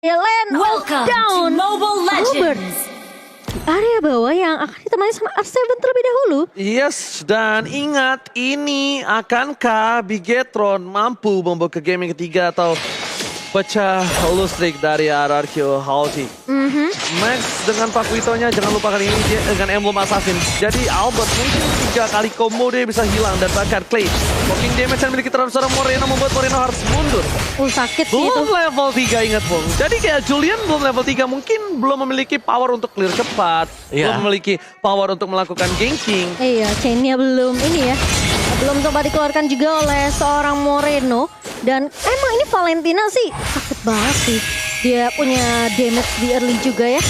Welcome to Mobile Legends. Area bawah yang akan ditemani sama R7 terlebih dahulu. Yes, dan ingat ini akankah Bigetron mampu membawa ke game yang ketiga atau pecah lustrik dari RRQ Halti. Max dengan Pakuitonya, jangan lupakan ini dia dengan emblem assassin. Jadi Albert mungkin 3 kali combo dia bisa hilang dan bahkan Clay blocking damage yang memiliki terhadap seorang Moreno membuat Moreno harus mundur. Sakit sih itu. Belum level 3 ingat Bung. Jadi kayak Julian belum level 3 mungkin belum memiliki power untuk clear cepat. Belum memiliki power untuk melakukan ganking. Iya, chainnya belum ini ya. Belum sempat dikeluarkan juga oleh seorang Moreno. Dan emang ini Valentina sih sakit banget sih. Dia punya damage di early juga ya.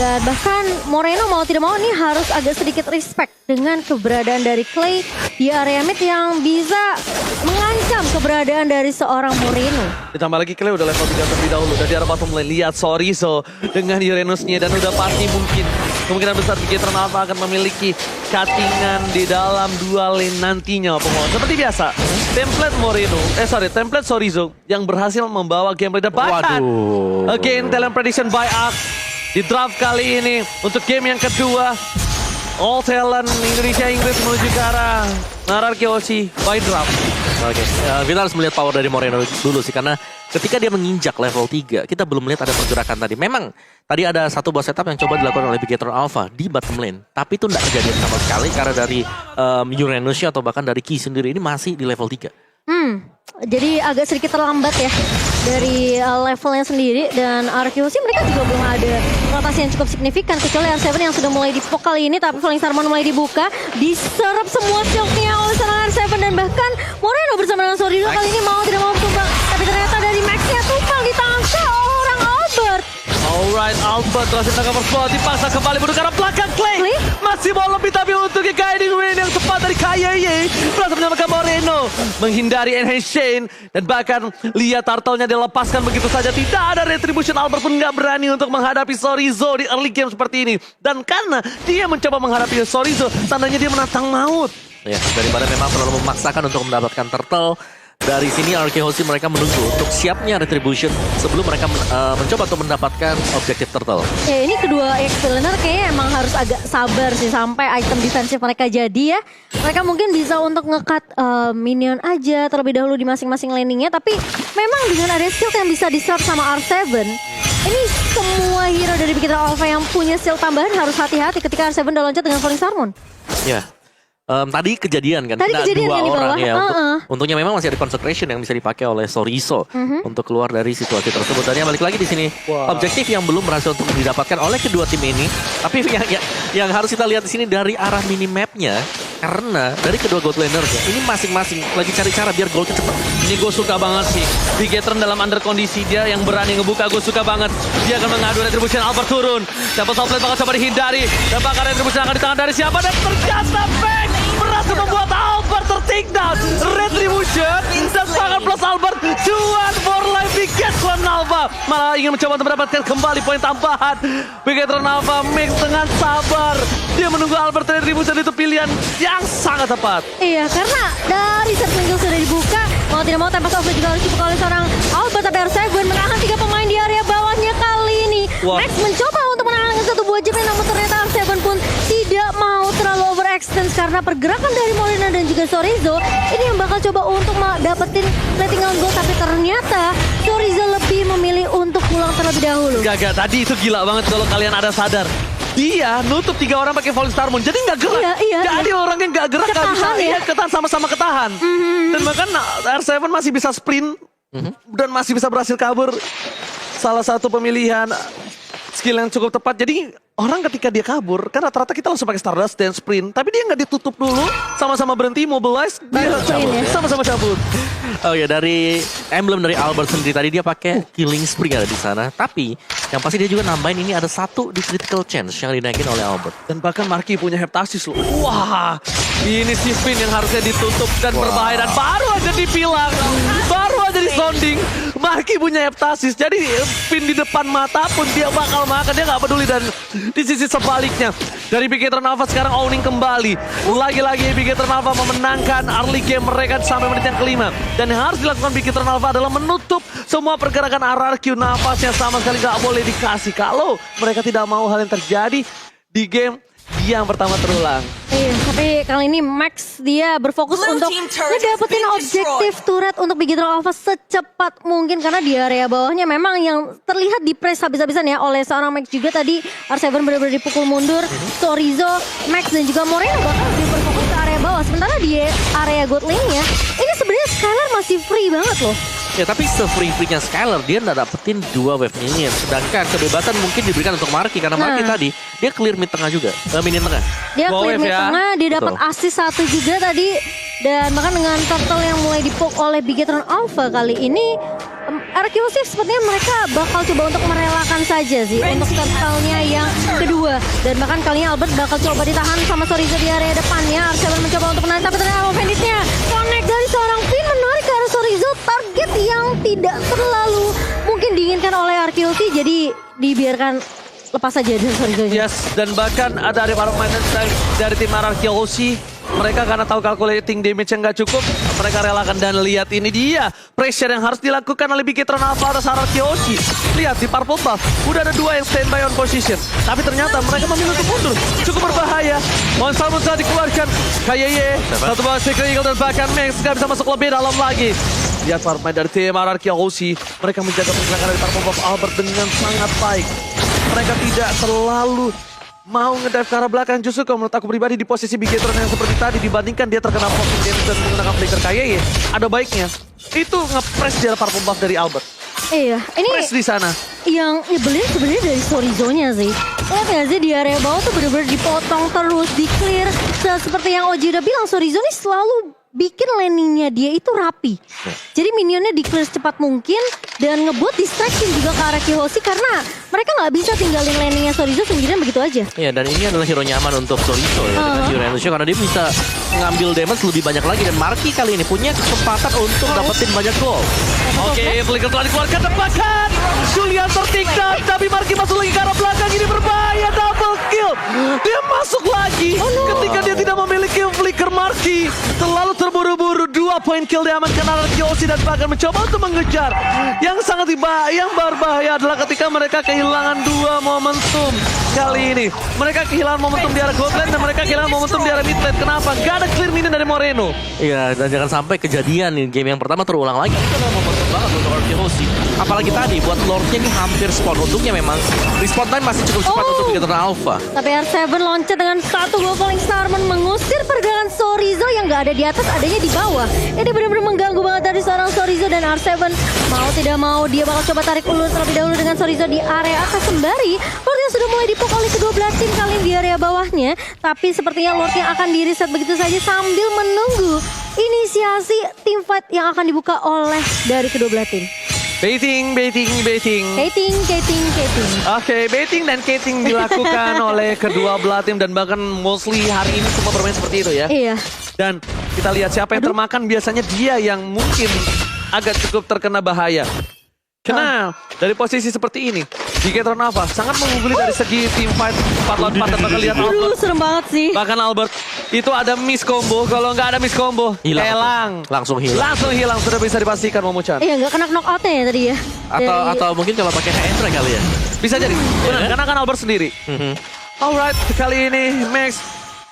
Dan bahkan Moreno mau tidak mau nih harus agak sedikit respect dengan keberadaan dari Clay di area mid yang bisa mengancam keberadaan dari seorang Moreno. Ditambah lagi Clay udah level 3 terlebih dahulu. Dan di arah bottom lane lihat Sorizo dengan Uranusnya. Dan udah pasti mungkin kemungkinan besar Bigetron Alpha akan memiliki cuttingan di dalam dua lane nantinya pemohon. Seperti biasa, template Sorizo yang berhasil membawa gameplay dan bahkan again talent prediction by Ark di draft kali ini untuk game yang kedua. All talent Indonesia Inggris menuju ke arah RRQ Oshi by draft. Oke, kita harus melihat power dari Moreno dulu sih, karena ketika dia menginjak level 3, kita belum melihat ada pergerakan tadi. Memang tadi ada satu buah setup yang coba dilakukan oleh Bigetron Alpha di bottom lane, tapi itu tidak kejadian sama sekali karena dari Uranusnya atau bahkan dari Ki sendiri ini masih di level 3. Jadi agak sedikit terlambat ya dari levelnya sendiri. Dan RQC mereka juga belum ada rotasi yang cukup signifikan kecuali R7 yang sudah mulai dipok kali ini. Tapi Falling Sarmon mulai dibuka, diserap semua shotnya oleh seorang R7. Dan bahkan Moreno bersama dengan Sorizo kali ini mau tidak mau tumbang. Tapi ternyata dari Max-nya tumbang di tangan seorang Albert. Alright, Albert berhasil menangkap first dipaksa kembali menuju ke arah belakang. Clay masih mau lebih tapi untuk guiding win yang tepat dari KYY berhasil menyelamatkan Moreno, menghindari enhance chain dan bahkan lihat turtle-nya dilepaskan begitu saja. Tidak ada retribution, Albert pun nggak berani untuk menghadapi Sorizo di early game seperti ini. Dan karena dia mencoba menghadapi Sorizo, tandanya dia menantang maut. Ya, daripada memang terlalu memaksakan untuk mendapatkan turtle. Dari sini RRQ Hoshi mereka menunggu untuk siapnya retribution sebelum mereka mencoba untuk mendapatkan objektif turtle. Ya ini kedua ex-villainer kayaknya emang harus agak sabar sih sampai item defensif mereka jadi ya. Mereka mungkin bisa untuk nge-cut minion aja terlebih dahulu di masing-masing landingnya. Tapi memang dengan ada shield yang bisa diserap sama R7, ini semua hero dari Bigetron Alpha yang punya shield tambahan harus hati-hati ketika R7 udah loncat dengan Falling Sarmon. Ya. Tadi kejadian kan, tadi kejadian dua kan orang ya. Untungnya memang masih ada consecration yang bisa dipakai oleh Sorizo untuk keluar dari situasi tersebut. Dan yang balik lagi di sini, objektif yang belum berhasil untuk didapatkan oleh kedua tim ini. Tapi yang harus kita lihat di sini dari arah minimapnya, karena dari kedua gold laner-nya ini masing-masing lagi cari cara biar goldnya cepat. Ini gue suka banget sih. Bigetron dalam under kondisi dia yang berani ngebuka, gue suka banget. Dia akan mengadu retribution, Albert turun. Dapat softplate bakal coba dihindari. Dan bakal retribution akan di tangan dari siapa dan ternyata Bang berhasil membuat Albert ter-take down. Retribution dan tangan plus Albert. Cuan for life Bigetron Alpha. Malah ingin mencoba untuk mendapatkan kembali poin tambahan. Bigetron Alpha mix dengan sabar. Dia menunggu Albert retribution itu pilihan yang sangat tepat. Iya, karena dari set single sudah dibuka, mau tidak mau tempat offset juga harus dibuka oleh seorang Albert. Tapi R7 menahan 3 pemain di area bawahnya kali ini. Max mencoba untuk menahan satu buah jam, namun ternyata R7 pun tidak mau terlalu overextend karena pergerakan dari Moreno dan juga Sorizo ini yang bakal coba untuk dapetin plating on goal. Tapi ternyata Sorizo lebih memilih untuk pulang terlebih dahulu. Gak, tadi itu gila banget kalau kalian ada sadar. Dia nutup 3 orang pakai Falling Sarmon, jadi nggak gerak. Iya. Ada orang yang nggak gerak, nggak bisa ya? ketahan sama-sama ketahan. Dan bahkan R7 masih bisa sprint dan masih bisa berhasil kabur. Salah satu pemilihan skill yang cukup tepat. Jadi orang ketika dia kabur, kan rata-rata kita langsung pakai Stardust dan sprint. Tapi dia nggak ditutup dulu, sama-sama berhenti, mobilize, dia sama-sama cabut. Oh ya, dari emblem dari Albert sendiri tadi dia pakai Killing Spree ada di sana. Tapi yang pasti dia juga nambahin ini ada 1 di critical chance yang dinaikin oleh Albert. Dan bahkan Marky punya heptasis loh. Wah, ini si Spin yang harusnya ditutup dan berbahaya dan baru aja dipilang. Baru aja sounding, Marky punya heptasis. Jadi pin di depan mata pun dia bakal makan, dia nggak peduli. Dan di sisi sebaliknya, dari Big Eternal Alpha sekarang owning kembali. Lagi-lagi Big Eternal Alpha memenangkan early game mereka sampai menit yang kelima. Dan yang harus dilakukan Big Eternal Alpha adalah menutup semua pergerakan RRQ. Nafasnya sama sekali nggak boleh dikasih. Kalau mereka tidak mau hal yang terjadi di game yang pertama terulang. Iya, tapi kali ini Max dia berfokus untuk ngedapetin objektif turret untuk Big Eternal Alpha secepat mungkin. Karena di area bawahnya memang yang terlihat di press habis-habisan ya oleh seorang Max juga tadi. R7 benar-benar dipukul mundur. Sorizo, Max dan juga Moreno bakal lebih berfokus ke area bawah. Sementara di area god lane-nya, ini sebenarnya Skylar masih free banget loh. Ya tapi se-free-free-nya Skylar dia nggak dapetin 2 wave minion. Sedangkan kebebasan mungkin diberikan untuk Marky. Karena Marky tadi dia clear mid tengah juga. Minion tengah. Dia clear mid tengah, dia dapat assist 1 juga tadi. Dan bahkan dengan turtle yang mulai dipoke oleh Big Eternal Alpha kali ini, RQC sepertinya mereka bakal coba untuk merelakan saja sih untuk turtle-nya yang kedua. Dan bahkan kali ini Albert bakal coba ditahan sama Sorizo di area depannya. Arcel mencoba untuk menahan, tapi ternyata Banditnya connect dari seorang Finn menarik ke arah Sorizo. Target yang tidak terlalu mungkin diinginkan oleh RQC, jadi dibiarkan lepas saja dari Sorizo. Yes, dan bahkan ada para pemain dari tim RRQC. Mereka karena tahu calculating damage yang gak cukup, mereka relakan. Dan lihat ini dia pressure yang harus dilakukan oleh Big Eternal Alpha atas RRQC. Lihat di purple buff, udah ada 2 yang standby on position. Tapi ternyata mereka memilih untuk mundur. Cukup berbahaya. Monster telah dikeluarkan. KYY, satu bawah Secret Eagle dan bahkan Max gak bisa masuk lebih dalam lagi. Lihat para pemain dari tim RRQC, mereka menjaga pergerakan dari purple buff Albert dengan sangat baik. Mereka tidak selalu mau ngedive ke arah belakang. Justru kalau menurut aku pribadi di posisi Big Eternal yang seperti tadi, dibandingkan dia terkena poking damage dan menggunakan flicker KYY, ada baiknya itu nge-press dia purple buff dari Albert. Iya, ini Press di sana. yang nyebelin sebenarnya dari Sorizo-nya sih. Lihat gak sih di area bawah tuh bener-bener dipotong terus, di-clear. Seperti yang Oji udah bilang, Sorizo nih selalu bikin landingnya dia itu rapi. Jadi minionnya di-clear secepat mungkin dan ngebuat distraction juga ke arah Kihoshi karena mereka nggak bisa tinggalin landingnya Sorizo sendirian begitu aja. Iya, dan ini adalah hero nyaman untuk Sorizo ya, dengan hero Indonesia karena dia bisa ngambil damage lebih banyak lagi. Dan Marky kali ini punya kesempatan untuk dapetin banyak goal. Oke, flicker telah dikeluarkan tebakan. Julian tertikam, tapi Marky masuk lagi ke arah belakang. Ini berbahaya, double kill. Dia masuk lagi ketika dia tidak memiliki flicker. Marky terlalu terburu-buru. 2 poin kill diamankan oleh RRQC dan bahkan mencoba untuk mengejar. Yang sangat yang berbahaya adalah ketika mereka kehilangan 2 momentum kali ini. Mereka kehilangan momentum di arah Godland dan mereka kehilangan momentum di arah midlane. Kenapa? Gak ada clear minion dari Moreno. Iya, dan jangan sampai kejadian nih game yang pertama terulang lagi. Itu adalah momentum banget untuk RRQC. Apalagi tadi buat Lordnya ini hampir spawn. Untungnya memang respawn time masih cukup cepat untuk Big Eternal Alpha. Tapi R7 loncat dengan 1 gol Falling Starman mengusir pergerakan Sorizo yang gak ada di atas, adanya di bawah. Ini benar-benar mengganggu banget dari seorang Sorizo dan R7 mau tidak mau dia bakal coba tarik ulur terlebih dahulu dengan Sorizo di area atas sembari Lord yang sudah mulai dipok oleh kedua belah tim kali di area bawahnya. Tapi sepertinya Lord yang akan di-reset begitu saja sambil menunggu inisiasi team fight yang akan dibuka oleh dari kedua belah tim. Baiting. Kating. Oke, baiting dan kating dilakukan oleh kedua belah tim dan bahkan mostly hari ini semua bermain seperti itu ya. Iya. Dan kita lihat siapa yang termakan, biasanya dia yang mungkin agak cukup terkena bahaya. Karena dari posisi seperti ini, Big Eternal Alpha sangat mengungguli dari segi team fight 4 lawan 4 dan bakal lihat Albert. Serem banget sih. Bahkan Albert itu ada miss combo, kalau nggak ada miss combo, hilang. Langsung hilang. Sudah bisa dipastikan Momo-chan. Iya, nggak kena knockout-nya ya tadi ya. Atau mungkin kalau pakai Hendra kali ya. Bisa jadi, benar, karena kan Albert sendiri. Alright, kali ini Max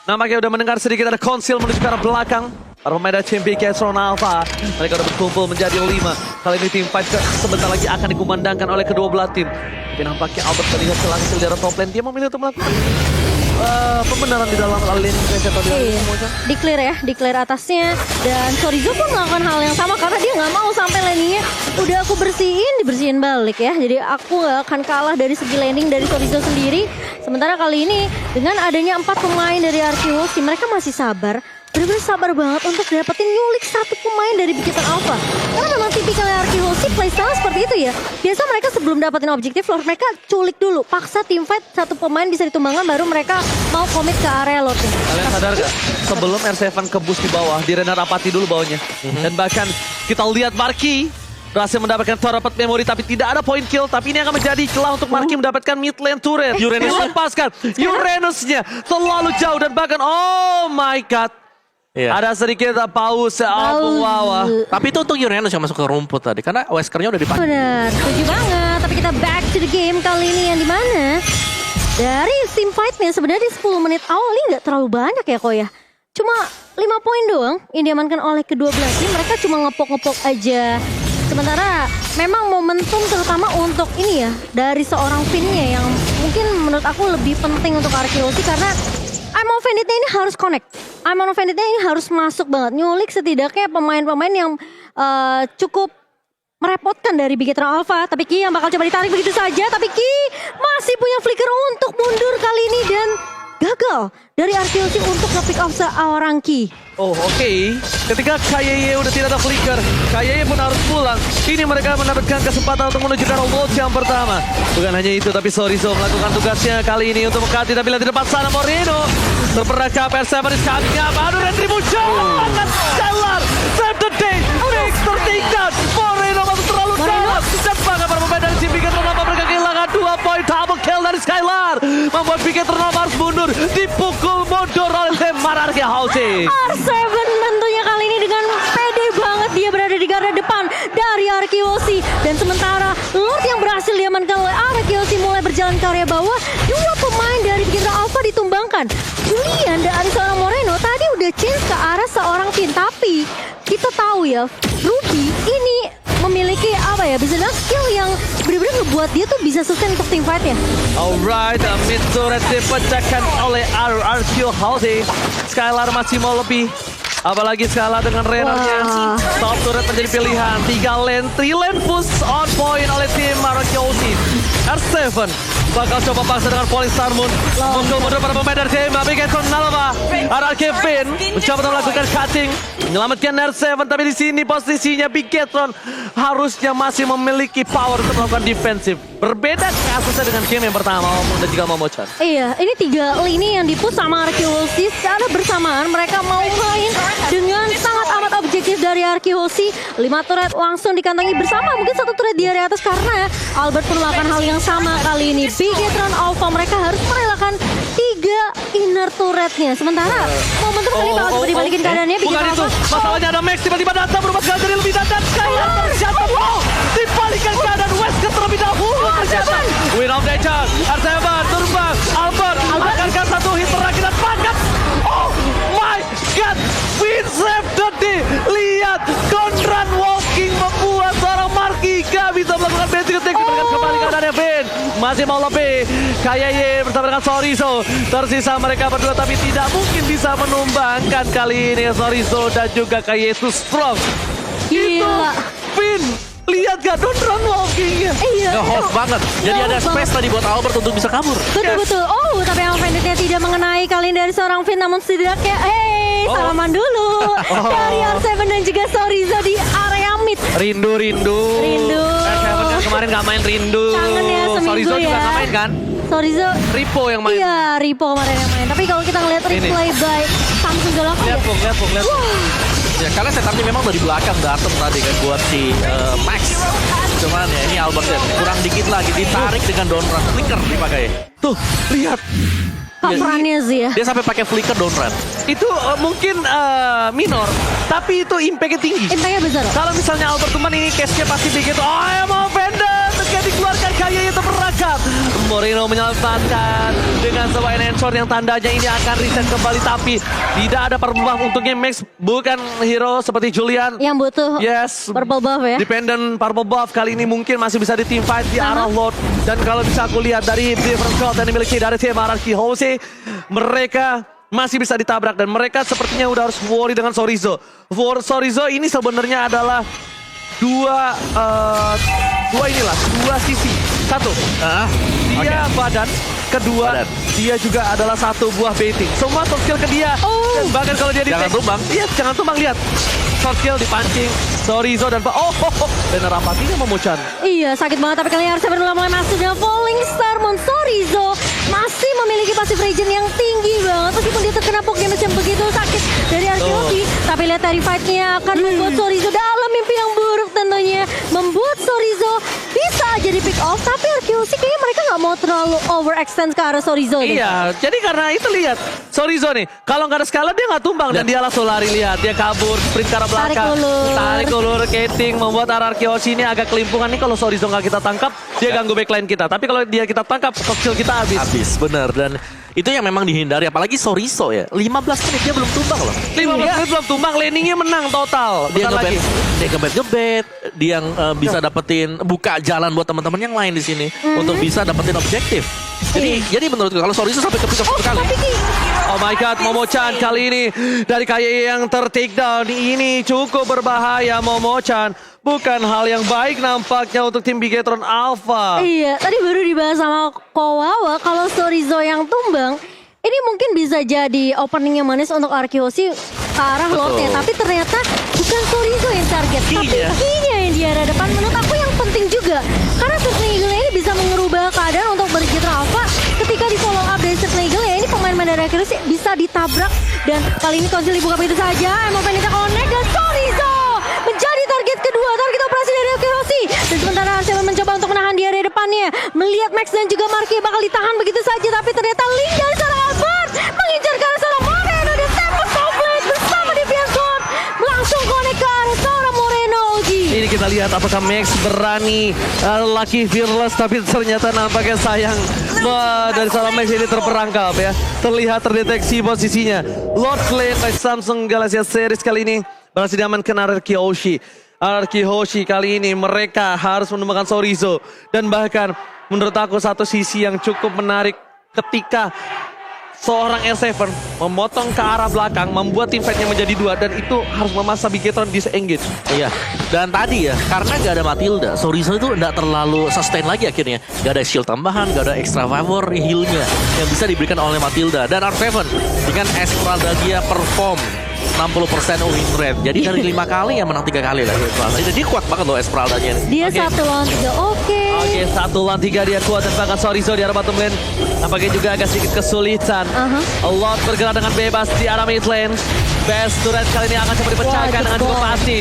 nampaknya udah mendengar sedikit ada konsil menuju ke arah belakang. Para pemain dari tim Big Eternal Alpha, mereka udah berkumpul menjadi 5. Kali ini tim fight sebentar lagi akan dikumandangkan oleh kedua belah tim. Tapi nampaknya Albert terlihat selangkah di arah top lane. Dia memilih untuk melakukan pembenaran di dalam lane. Declare atasnya. Dan Sorizo pun melakukan hal yang sama karena dia nggak mau sampai landingnya udah aku dibersihin balik ya. Jadi aku nggak akan kalah dari segi landing dari Sorizo sendiri. Sementara kali ini dengan adanya 4 pemain dari RRQC, mereka masih sabar. Bener-bener sabar banget untuk dapetin nyulik 1 pemain dari Big Eternal Alpha. Karena memang tipikal RRQC playstyle seperti itu ya. Biasa mereka sebelum dapetin objektif Lord, mereka culik dulu. Paksa team fight 1 pemain bisa ditumbangkan baru mereka mau komit ke area Lord. Kalian sadar gak? Sebelum R7 ke boost di bawah, di Renner Apati dulu bawahnya. Dan bahkan kita lihat Marky berhasil mendapatkan Torapet Memory tapi tidak ada point kill. Tapi ini akan menjadi celah untuk Marky mendapatkan mid lane turret. Uranus. Dilepaskan. Uranusnya terlalu jauh dan bahkan oh my god. Iya. Ada sedikit pause album Wawa. Tapi itu untuk Uranus yang masuk ke rumput tadi. Karena Weskernya udah dipakai. Benar, setuju banget. Tapi kita back to the game kali ini yang dimana dari team fight-nya sebenarnya di 10 menit awal ini nggak terlalu banyak ya kok ya. Cuma 5 poin doang yang diamankan oleh kedua belah tim. Mereka cuma ngepok-ngepok aja. Sementara memang momentum terutama untuk ini ya dari seorang Finn-nya yang mungkin menurut aku lebih penting untuk RQC karena I'm Offended-nya ini harus connect. I'm Offended-nya ini harus masuk banget. Nyulik setidaknya pemain-pemain yang cukup merepotkan dari Bigetron Alpha. Tapi Ki yang bakal coba ditarik begitu saja. Tapi Ki masih punya flicker untuk mundur kali ini dan gagal dari RQC untuk nge-pick off seorang Ki. Oh oke. Ketika KYY udah tidak ada flicker, KYY pun harus pulang. Ini mereka mendapatkan kesempatan untuk menunjukkan World yang pertama. Bukan hanya itu, tapi Sorizo melakukan tugasnya kali ini untuk mengganti. Tapi lihat di depan sana Moreno terperangkap R7 is coming up. Aduh retribution. Jalan. Save the day. Mix tertinggal. Moreno masih terlalu dalam. Dan bahkan para pemain dari tim Bigetron Alpha mereka kehilangan 2 poin. Double kill dari Skylar. Membuat Bigetron Alpha harus mundur. Dipukul mundur oleh tim Mararki Housing. R7 tentunya kali ini dengan pede banget dia berada di garda depan dari RQC. Dan sementara Lord yang berhasil diamankan oleh RQC mulai berjalan ke area bawah. 2 pemain dari Bigetron Alpha ditumbangkan. Julian dari seorang Moreno tadi udah change ke arah seorang Finn. Tapi kita tahu ya Ruby ini memiliki apa ya bisa dibilang skill yang benar-benar ngebuat dia tuh bisa sustain untuk team fight ya. Alright, mid turret dipecahkan oleh RRQ Housing. Skylar masih mau lebih. Apalagi Skylar dengan Reno-nya. Wah. Top turret menjadi pilihan. 3 lane, 3 lane push on point oleh tim RRQ Housing. R7 bakal coba paksa dengan Polystar Moon. Mundur para pemain dari tim Bigetron Alpha. RRQ Finn mencoba melakukan cutting. Menyelamatkan R7 tapi di sini posisinya Bigetron harusnya masih memiliki power untuk melakukan defensif. Berbeda kasusnya dengan game yang pertama dan juga Momochan. Iya, ini 3 lini yang dipush sama RQC secara bersamaan. Mereka mau main dengan sangat amat objektif dari RQC. 5 turret langsung dikantongi bersama. Mungkin 1 turret di area atas karena Albert pun melakukan hal yang sama kali ini. Bigetron Alpha mereka harus merelakan 3 inner turretnya. Sementara momentum kali bakal coba dibalikin keadaannya. Bukan Bigetron itu, Alpha. masalahnya ada Max tiba-tiba datang berubah jadi lebih datang. Skylar terjatuh. Oh, dibalikan keadaan Wesker terlebih dahulu terjatuh. Win of nature, R7 terbang. Albert akankah 1 hit terakhir dan pangkat. Oh my god, Win save the day. Lihat, Conran walking membuat seorang Marky gak bisa melakukan basic attack. Diberikan kembali keadaan Vin. Masih mau lebih. KYY bersama dengan Sorizo. Tersisa mereka berdua tapi tidak mungkin bisa menumbangkan kali ini Sorizo dan juga KYY itu strong. Itu Gila. Vin. Lihat gak Conran walkingnya. Iya. Nge-hold banget. Jadi ada space tadi buat Albert untuk bisa kabur. Betul-betul. Oh, tapi yang Offended-nya tidak mengenai kali ini dari seorang Finn. Namun setidaknya, salaman dulu. Dari R7 dan juga Sorizo di area mid. Rindu. Rindu. Kevin yang kemarin gak main rindu. Kangen ya seminggu Sorizo juga ya. gak main kan? Sorizo. Ripo yang main. Iya, Ripo kemarin yang main. Tapi kalau kita ngeliat replay by Samsung Galak ya. Lihat Pung. Ya karena setupnya memang dari belakang datang tadi kan buat si Max. Cuman ya ini Albert ya kurang dikit lagi ditarik dengan down run. Flicker dipakai. Tuh, lihat. Coverannya sih ya. Dia sampai pakai flicker down run. Itu mungkin minor, tapi itu impact-nya tinggi. Impactnya besar. Kalau misalnya Albert Tuman ini case-nya pasti begitu. Oh, yang mau Vendor. Ketika dikeluarkan KYY itu berangkat. Moreno menyelamatkan dengan sebuah enhancer yang tandanya ini akan reset kembali. Tapi tidak ada purple buff untuknya Max. Bukan hero seperti Julian. Yang butuh Yes. purple buff ya. Dependent purple buff kali ini mungkin masih bisa di team fight di arah Lord. Dan kalau bisa aku lihat dari different shot yang dimiliki dari tim RRQ Housing, mereka masih bisa ditabrak dan mereka sepertinya udah harus worry dengan Sorizo. For Sorizo ini sebenarnya adalah dua sisi. Satu, dia badan. Kedua, dia juga adalah satu buah baiting. Semua soft skill ke dia. Dan bahkan kalau dia Jangan tumbang. Iya, jangan tumbang, lihat. Soft skill dipancing. Sorizo dan dan rampatinya Momochan. Iya, sakit banget. Tapi kali ini R7 mulai masuk dengan Falling Star. Sorizo masih memiliki passive regen yang tinggi banget. Meskipun dia terkena poke damage yang begitu sakit dari RQC. Tapi lihat dari fight-nya akan membuat Sorizo dalam mimpi yang buruk tentunya. sebenarnya membuat Sorizo bisa jadi pick off, tapi RQC kayaknya mereka nggak mau terlalu overextend ke arah Sorizo nih. Iya, jadi karena itu lihat Sorizo nih, kalau nggak ada skala dia nggak tumbang dan dia langsung lari, lihat dia kabur, sprint ke arah belakang, tarik ulur, keting, membuat RRQC ini agak kelimpungan nih. Kalau Sorizo nggak kita tangkap, dia ganggu backline kita. Tapi kalau dia kita tangkap, kecil kita habis. Habis, bener. Dan itu yang memang dihindari, apalagi Sorizo ya. 15 menit dia belum tumbang loh. 15 menit belum tumbang, laningnya menang total. Dia Bentar lagi. ngebet, dia yang bisa dapetin buka jalan buat teman-teman yang lain di sini untuk bisa dapetin objektif. Jadi menurutku kalau Sorizo sampai ke pick off satu kali. Oh my god, Momo-chan kali ini dari KYE yang ter-take down. Ini cukup berbahaya, Momo-chan. Bukan hal yang baik nampaknya untuk tim Bigetron Alpha. Iya, tadi baru dibahas sama Kowawa kalau Sorizo yang tumbang, ini mungkin bisa jadi opening yang manis untuk RQC ke arah Lotte. Tapi ternyata bukan Sorizo yang target, tapi Key-nya yang di arah depan. Menurut aku yang penting juga, karena Certain Eagle ini bisa mengubah keadaan untuk Bigetron Alpha. Ketika di follow up dari Certain Eagle ya, ini pemain-pemain dari RQC bisa ditabrak. Dan kali ini Konsil dibuka begitu saja, Emma Venita connect dan Sorizo menjadi target kedua, target operasi dari RQC. Dan sementara Arsenal mencoba untuk menahan di area depannya. Melihat Max dan juga Marky bakal ditahan begitu saja, tapi ternyata Link dari seorang Albert mengincar ke arah seorang Moreno dan Tempest Complete bersama Deviant Sword langsung connect ke arah seorang Moreno. Oji. Ini kita lihat apakah Max berani Lucky Fearless, tapi ternyata nampaknya sayang dari seorang Max ini terperangkap ya. Terlihat terdeteksi posisinya. Lord Flame dari Samsung Galaxy Series kali ini berhasil diamankan RRQ Hoshi. RRQ Hoshi kali ini mereka harus menemukan Sorizo. Dan bahkan menurut aku satu sisi yang cukup menarik ketika seorang R7 memotong ke arah belakang, membuat tim fight-nya menjadi dua, dan itu harus memaksa Bigetron disengage. Iya, dan tadi ya, karena gak ada Matilda, Sorizo itu gak terlalu sustain lagi akhirnya. Gak ada shield tambahan, gak ada extra favor heal-nya yang bisa diberikan oleh Matilda. Dan R7 dengan Esmeralda dia perform 60% win rate. Jadi dari 5 kali ya menang 3 kali lah. Jadi dia kuat banget loh Esmeraldanya. Dia 1 lawan 3, oke. Oke, 1 lawan 3 dia kuat, dan bahkan Sorizo di arah bottom lane nampaknya juga agak sedikit kesulitan. A lot bergerak dengan bebas di arah mid lane. Best turret kali ini akan coba dipecahkan dengan cukup pasti.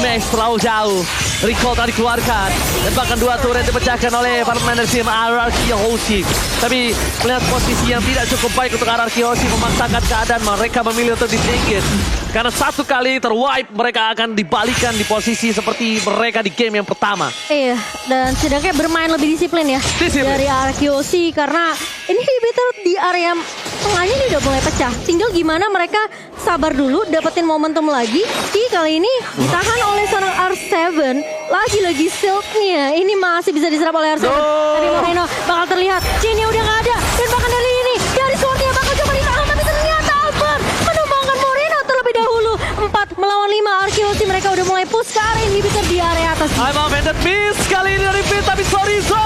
Max terlalu jauh. Recall tadi dikeluarkan. Dan bahkan 2 turret dipecahkan oleh para pemain dari tim RRQ Hoshi. Tapi melihat posisi yang tidak cukup baik untuk RRQ Hoshi, memaksakan keadaan, mereka memilih untuk disingkir. Karena 1 kali terwipe, mereka akan dibalikan di posisi seperti mereka di game yang pertama. Iya, dan setidaknya bermain lebih disiplin ya dari RQC, karena ini inhibitor di area tengahnya ini udah mulai pecah. Tinggal gimana mereka sabar dulu, dapetin momentum lagi. Kali ini ditahan oleh seorang R7. Lagi-lagi silknya ini masih bisa diserap oleh R7. Tapi Moreno bakal terlihat, Chin-nya udah gak ada. Dan bahkan dari ini, dari swordnya bakal coba ditahan, tapi ternyata Albert menumbangkan Moreno terlebih dahulu. 4 melawan 5, RQC mereka udah mulai push ke arah inhibitor di area atas. I'm offended miss kali ini dari Pit, tapi Sorizo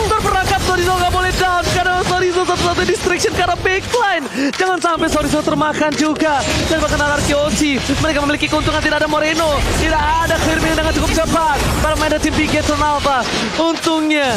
terperangkap. Sorizo gak boleh down karena Sorizo satu-satu distraction karena backline. Jangan sampai Sorizo termakan juga. Dan bahkan RRQ mereka memiliki keuntungan, tidak ada Moreno, tidak ada clear dengan cukup cepat para main tim Bigetron Alpha. Untungnya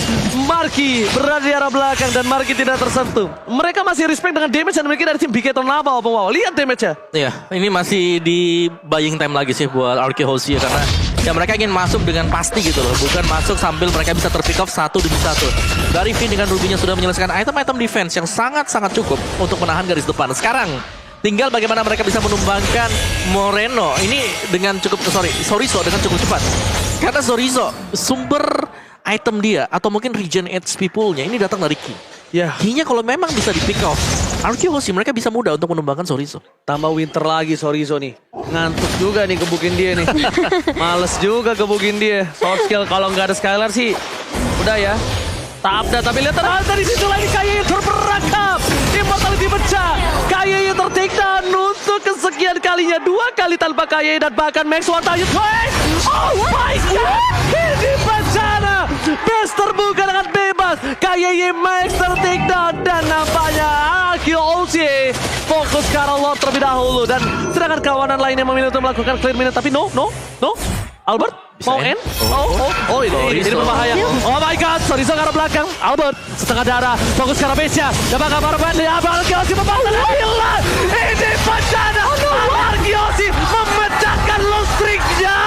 Marky berada di arah belakang dan Marky tidak tersentuh. Mereka masih respect dengan damage yang dimiliki dari tim Bigetron Alpha. Wow, lihat damage-nya. Iya, ini masih di buying time lagi sih buat RRQ Hoshi ya, karena ya mereka ingin masuk dengan pasti gitu loh, bukan masuk sambil mereka bisa terpick off 1 demi 1. Dari Finn dengan Ruby-nya sudah menyelesaikan item-item defense yang sangat-sangat cukup untuk menahan garis depan. Sekarang tinggal bagaimana mereka bisa menumbangkan Moreno ini dengan Sorizo dengan cukup cepat. Karena Sorizo sumber item dia atau mungkin regen HP pool-nya ini datang dari Key. Ya, Key-nya kalau memang bisa di pick off, RRQ Hoshi mereka bisa mudah untuk menumbangkan Sorizo. tambah winter lagi Sorizo nih. Ngantuk juga nih gebukin dia nih. Males juga gebukin dia. Soft skill kalau nggak ada Skylar sih udah ya. Tabda, tapi lihat ternyata di situ lagi KYE terperangkap. Immortality pecah. KYE ter-take down untuk kesekian kalinya. 2 kali tanpa KYE dan bahkan Max One Tayut. Oh my god! Ini bencana. Best terbuka dengan bebas. KYE Max ter-take down dan nampaknya RRQ fokus ke arah Lord terlebih dahulu. Dan sedangkan kawanan lainnya memilih untuk melakukan clear minute. Tapi no. Albert mau end? Ini berbahaya. Oh my god, Sorizo ke arah belakang. Albert setengah darah, fokus ke arah Besya. Dan bakal para band RRQ membangun hilang. Ini bencana. RRQ memecahkan low streak-nya,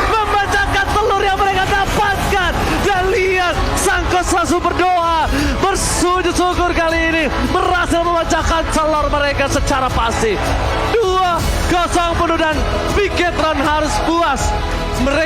memecahkan telur yang mereka berdoa, bersujud syukur kali ini berhasil memecahkan telur mereka secara pasti. 2-0 penuh dan Bigetron harus puas. Mereka